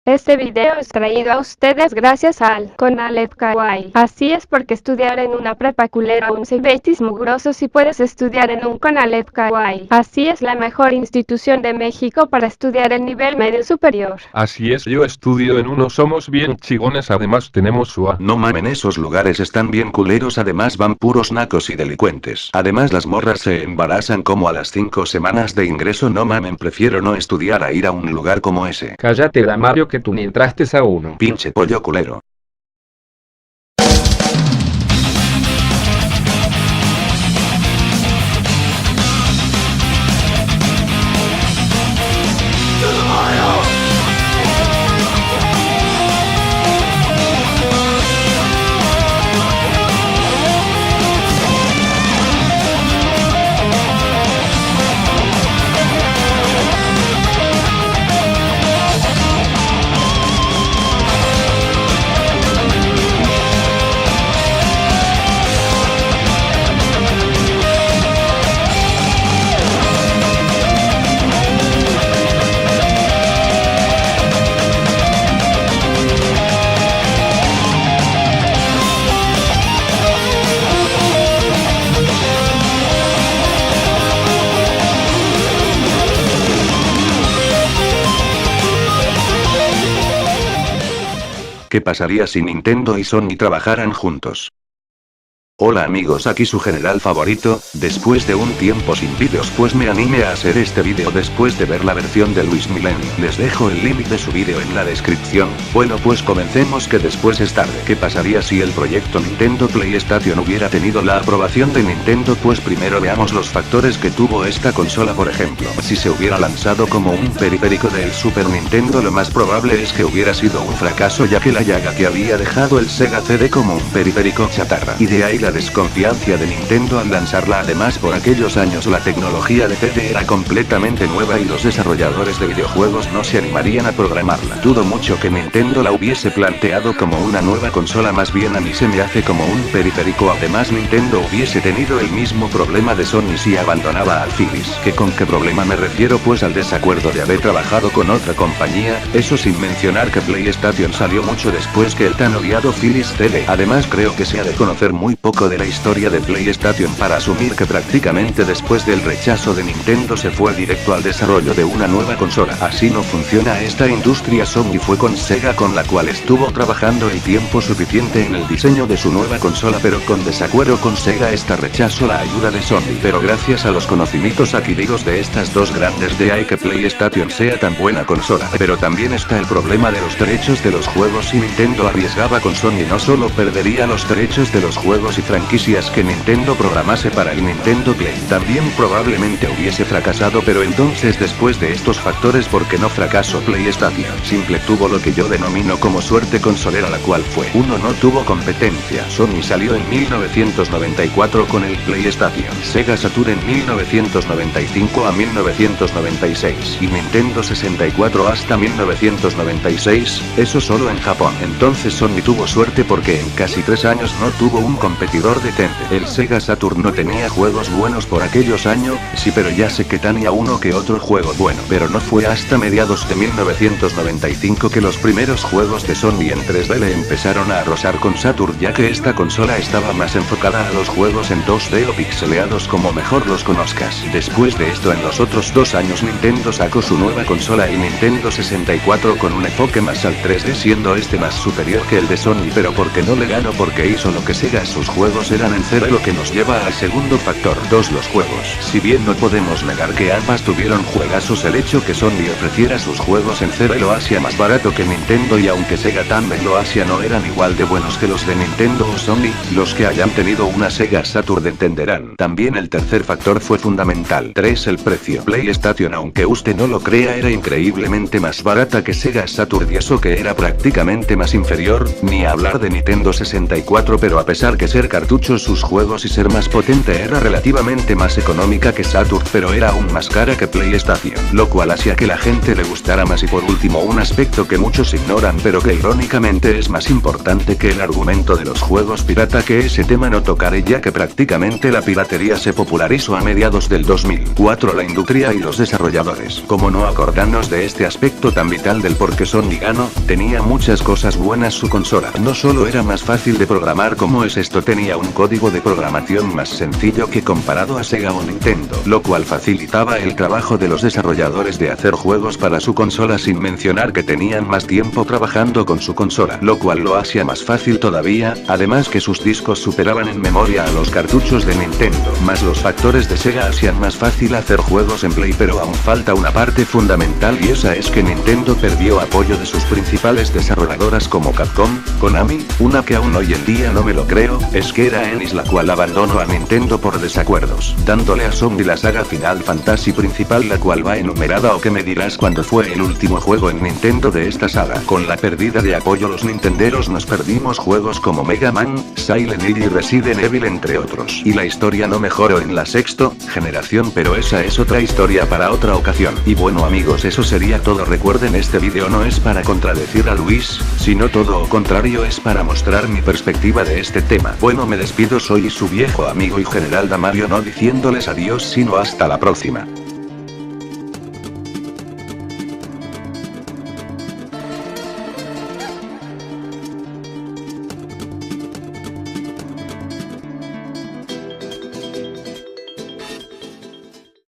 Este video es traído a ustedes gracias al Conalep Kawaii. Así es porque estudiar en una prepa culera un betis mugroso si puedes estudiar en un Conalep Kawaii. Así es la mejor institución de México para estudiar el nivel medio superior. Así es, yo estudio en uno, somos bien chigones, además tenemos SUA. No mamen, esos lugares están bien culeros, además van puros nacos y delincuentes. Además las morras se embarazan como a las 5 semanas de ingreso. No mamen, prefiero no estudiar a ir a un lugar como ese. Cállate, Damario, que tú ni entraste a uno. Pinche pollo culero. ¿Qué pasaría si Nintendo y Sony trabajaran juntos? Hola amigos, aquí su general favorito. Después de un tiempo sin vídeos, pues me animé a hacer este vídeo después de ver la versión de Luis Milenio. Les dejo el link de su vídeo en la descripción. Bueno, pues comencemos, que después es tarde. ¿Qué pasaría si el proyecto Nintendo PlayStation hubiera tenido la aprobación de Nintendo? Pues primero veamos los factores que tuvo esta consola. Por ejemplo, si se hubiera lanzado como un periférico del Super Nintendo, lo más probable es que hubiera sido un fracaso, ya que la llaga que había dejado el Sega CD como un periférico chatarra. Y de ahí la desconfianza de Nintendo al lanzarla. Además, por aquellos años la tecnología de CD era completamente nueva y los desarrolladores de videojuegos no se animarían a programarla. Dudo mucho que Nintendo la hubiese planteado como una nueva consola, más bien a mí se me hace como un periférico. Además, Nintendo hubiese tenido el mismo problema de Sony si abandonaba al Philips. ¿Con qué problema me refiero? Pues al desacuerdo de haber trabajado con otra compañía, eso sin mencionar que PlayStation salió mucho después que el tan odiado Philips CD. Además, creo que se ha de conocer muy poco de la historia de PlayStation para asumir que prácticamente después del rechazo de Nintendo se fue directo al desarrollo de una nueva consola. Así no funciona esta industria. Sony fue con Sega, con la cual estuvo trabajando el tiempo suficiente en el diseño de su nueva consola, pero con desacuerdo con Sega esta rechazó la ayuda de Sony. Pero gracias a los conocimientos adquiridos de estas dos grandes, de ahí que PlayStation sea tan buena consola. Pero también está el problema de los derechos de los juegos. Si Nintendo arriesgaba con Sony, no solo perdería los derechos de los juegos y franquicias que Nintendo programase para el Nintendo Play, también probablemente hubiese fracasado. Pero entonces, después de estos factores, ¿por qué no fracasó PlayStation? Simple, tuvo lo que yo denomino como suerte consolera, la cual fue: 1. No tuvo competencia. Sony salió en 1994 con el PlayStation, Sega Saturn en 1995 a 1996 y Nintendo 64 hasta 1996, eso solo en Japón. Entonces Sony tuvo suerte porque en casi 3 años no tuvo un competidor decente. El Sega Saturn no tenía juegos buenos por aquellos años, sí, pero ya sé que tenía uno que otro juego bueno. Pero no fue hasta mediados de 1995 que los primeros juegos de Sony en 3D le empezaron a arrasar con Saturn, ya que esta consola estaba más enfocada a los juegos en 2D o pixeleados, como mejor los conozcas. Después de esto, en los otros 2 años Nintendo sacó su nueva consola, el Nintendo 64, con un enfoque más al 3D, siendo este más superior que el de Sony. Pero ¿por qué no le ganó? Porque hizo lo que Sega, sus juegos eran en cero, lo que nos lleva al segundo factor. 2. Los juegos. Si bien no podemos negar que ambas tuvieron juegazos, el hecho que Sony ofreciera sus juegos en cero lo hacía más barato que Nintendo, y aunque Sega también lo hacía, no eran igual de buenos que los de Nintendo o Sony. Los que hayan tenido una Sega Saturn entenderán. También el tercer factor fue fundamental. 3. El precio. PlayStation, aunque usted no lo crea, era increíblemente más barata que Sega Saturn, y eso que era prácticamente más inferior, ni hablar de Nintendo 64. Pero a pesar que ser cartuchos sus juegos y ser más potente. Era relativamente más económica que Saturn, pero era aún más cara que PlayStation, lo cual hacía que la gente le gustara más. Y por último, un aspecto que muchos ignoran pero que irónicamente es más importante que el argumento de los juegos pirata, que ese tema no tocaré, ya que prácticamente la piratería se popularizó a mediados del 2004 la industria y los desarrolladores. Como no acordarnos de este aspecto tan vital del por qué Sony ganó, tenía muchas cosas buenas su consola. No solo era más fácil de programar como es esto, tenía un código de programación más sencillo que comparado a Sega o Nintendo, lo cual facilitaba el trabajo de los desarrolladores de hacer juegos para su consola, sin mencionar que tenían más tiempo trabajando con su consola, lo cual lo hacía más fácil todavía, además que sus discos superaban en memoria a los cartuchos de Nintendo, más los factores de Sega hacían más fácil hacer juegos en Play. Pero aún falta una parte fundamental, y esa es que Nintendo perdió apoyo de sus principales desarrolladoras como Capcom, Konami, una que aún hoy en día no me lo creo, es que era Enix, la cual abandonó a Nintendo por desacuerdos, dándole a Sony la saga Final Fantasy principal, la cual va enumerada. ¿O qué me dirás cuando fue el último juego en Nintendo de esta saga? Con la pérdida de apoyo los nintenderos nos perdimos juegos como Mega Man, Silent Hill y Resident Evil, entre otros. Y la historia no mejoró en la sexta generación, pero esa es otra historia para otra ocasión. Y bueno amigos, eso sería todo. Recuerden, este video no es para contradecir a Luis, sino todo lo contrario, es para mostrar mi perspectiva de este tema. Bueno, me despido, soy su viejo amigo y General Damario, no diciéndoles adiós sino hasta la próxima.